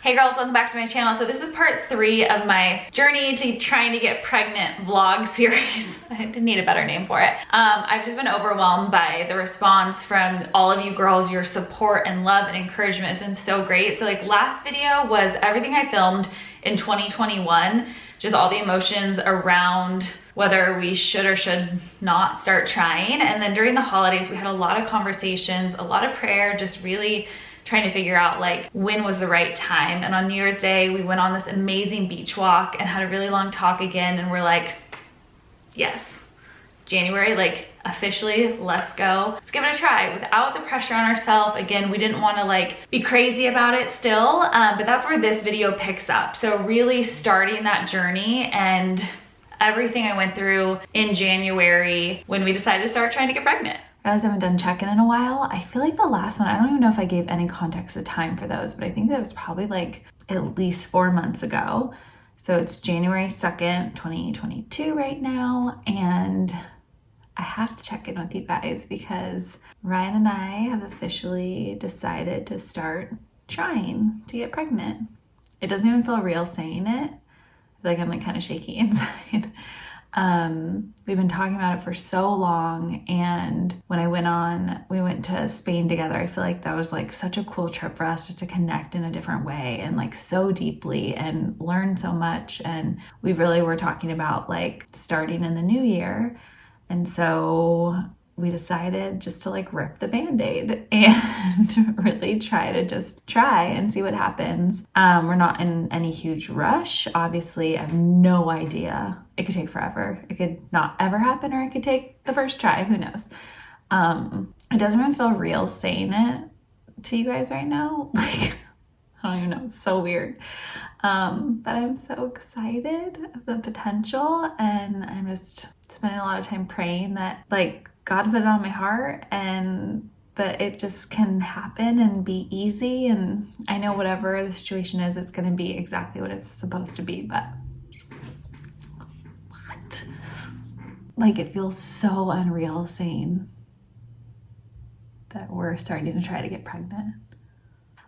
Hey girls, welcome back to my channel. So this is part 3 of my journey to trying to get pregnant vlog series. I didn't need a better name for it. I've just been overwhelmed by the response from all of you girls. Your support and love and encouragement has been so great. So like last video was everything I filmed in 2021, just all the emotions around whether we should or should not start trying. And then during the holidays, we had a lot of conversations, a lot of prayer, just really trying to figure out like when was the right time. And on New Year's Day, we went on this amazing beach walk and had a really long talk again. And we're like, yes, January, like officially, let's go. Let's give it a try without the pressure on ourselves. Again, we didn't want to like be crazy about it still, but that's where this video picks up. So really starting that journey and everything I went through in January when we decided to start trying to get pregnant. I realize I haven't done check-in in a while. I feel like the last one, I don't even know if I gave any context of time for those, but I think that was probably like at least 4 months ago. So it's January 2nd, 2022 right now. And I have to check in with you guys because Ryan and I have officially decided to start trying to get pregnant. It doesn't even feel real saying it. I feel like I'm like kind of shaky inside. We've been talking about it for so long, and when we went to Spain together. I feel like that was like such a cool trip for us just to connect in a different way and like so deeply and learn so much. And we really were talking about like starting in the new year. And so we decided just to like rip the Band-Aid and really try and see what happens. We're not in any huge rush. Obviously, I have no idea. It could take forever. It could not ever happen, or it could take the first try. Who knows? It doesn't even feel real saying it to you guys right now. Like, I don't even know. It's so weird. But I'm so excited of the potential, and I'm just spending a lot of time praying that like God put it on my heart and that it just can happen and be easy. And I know whatever the situation is, it's going to be exactly what it's supposed to be. But what? Like, it feels so unreal saying that we're starting to try to get pregnant.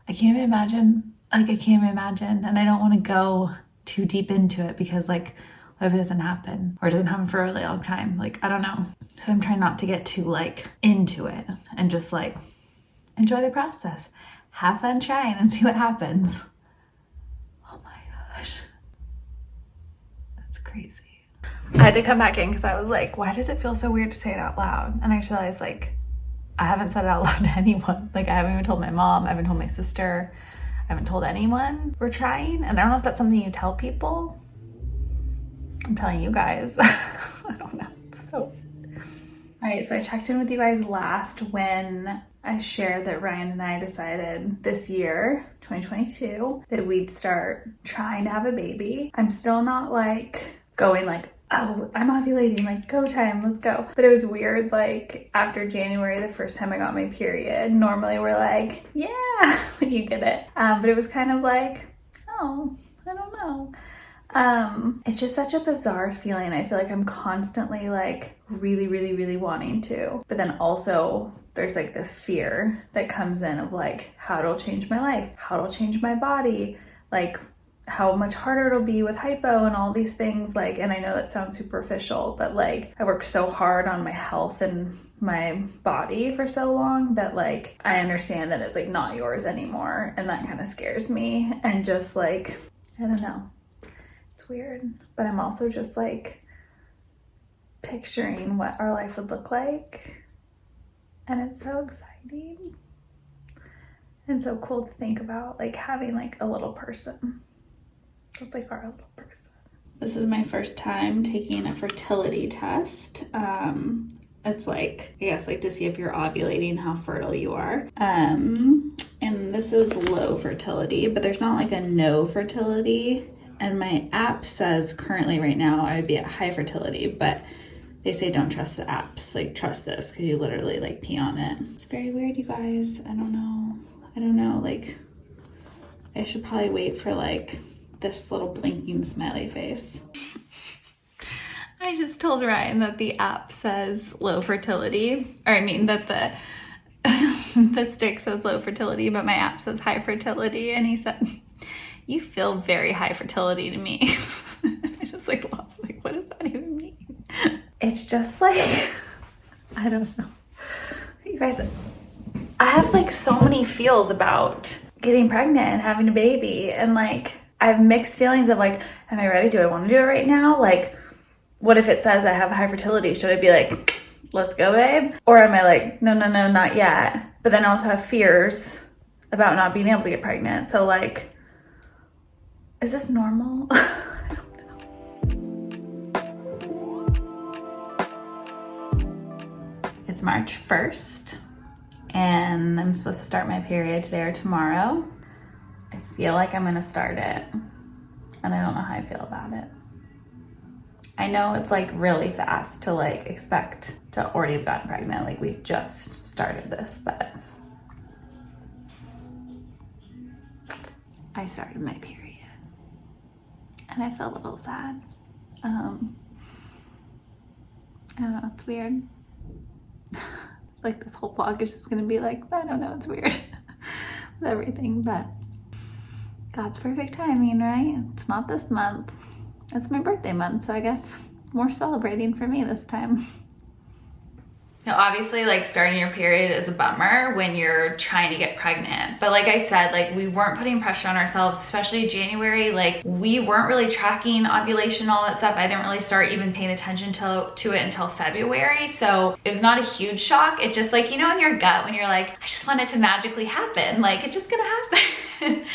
I can't even imagine. And I don't want to go too deep into it because like, what if it doesn't happen, or it doesn't happen for a really long time? Like, I don't know. So I'm trying not to get too like into it and just like enjoy the process. Have fun trying and see what happens. Oh my gosh. That's crazy. I had to come back in because I was like, why does it feel so weird to say it out loud? And I just realized like, I haven't said it out loud to anyone. Like, I haven't even told my mom. I haven't told my sister. I haven't told anyone we're trying. And I don't know if that's something you tell people. I'm telling you guys. I don't know. It's so... All right, so I checked in with you guys last when I shared that Ryan and I decided this year, 2022, that we'd start trying to have a baby. I'm still not like going like, oh, I'm ovulating, like go time, let's go. But it was weird, like after January, the first time I got my period, normally we're like, yeah, when you get it. But it was kind of like, oh, I don't know. It's just such a bizarre feeling. I feel like I'm constantly like really wanting to, but then also there's like this fear that comes in of like how it'll change my life, how it'll change my body, like how much harder it'll be with hypo and all these things. Like, and I know that sounds superficial, but like I worked so hard on my health and my body for so long that like I understand that it's like not yours anymore, and that kind of scares me. And just like, I don't know. Weird, but I'm also just like picturing what our life would look like, and it's so exciting and so cool to think about, like having like a little person. It's like our little person. This is my first time taking a fertility test. It's like, I guess, like to see if you're ovulating, how fertile you are. And this is low fertility, but there's not like a no fertility. And my app says currently right now I would be at high fertility, but they say don't trust the apps, like trust this because you literally like pee on it. It's very weird, you guys. I don't know, like I should probably wait for like this little blinking smiley face. I just told Ryan that the app says low fertility, or I mean that the the stick says low fertility, but my app says high fertility, and he said You feel very high fertility to me. I just like lost, like, what does that even mean? It's just like, I don't know. You guys, I have like so many feels about getting pregnant and having a baby. And like, I have mixed feelings of like, am I ready? Do I want to do it right now? Like, what if it says I have high fertility? Should I be like, let's go, babe? Or am I like, no, not yet. But then I also have fears about not being able to get pregnant. So like, is this normal? I don't know. It's March 1st and I'm supposed to start my period today or tomorrow. I feel like I'm gonna start it and I don't know how I feel about it. I know it's like really fast to like expect to already have gotten pregnant. Like we just started this, but I started my period and I feel a little sad. I don't know, it's weird. Like this whole vlog is just gonna be like, I don't know, it's weird with everything, but God's perfect timing, right? It's not this month. It's my birthday month, so I guess more celebrating for me this time. Now, obviously, like starting your period is a bummer when you're trying to get pregnant. But like I said, like we weren't putting pressure on ourselves, especially January. Like we weren't really tracking ovulation, all that stuff. I didn't really start even paying attention to it until February. So it was not a huge shock. It just like, you know, in your gut when you're like, I just want it to magically happen. Like it's just gonna happen.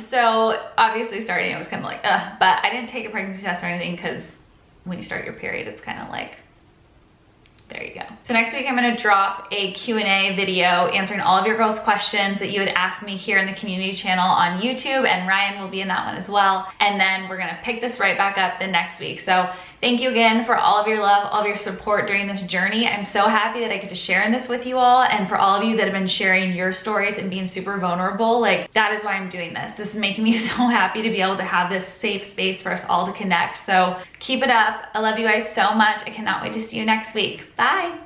So obviously starting it was kind of like, but I didn't take a pregnancy test or anything because when you start your period, it's kind of like, there you go. So next week I'm gonna drop a Q&A video answering all of your girls' questions that you had asked me here in the community channel on YouTube, and Ryan will be in that one as well. And then we're gonna pick this right back up the next week. So thank you again for all of your love, all of your support during this journey. I'm so happy that I get to share in this with you all, and for all of you that have been sharing your stories and being super vulnerable, like that is why I'm doing this. This is making me so happy to be able to have this safe space for us all to connect. So keep it up. I love you guys so much. I cannot wait to see you next week. Bye.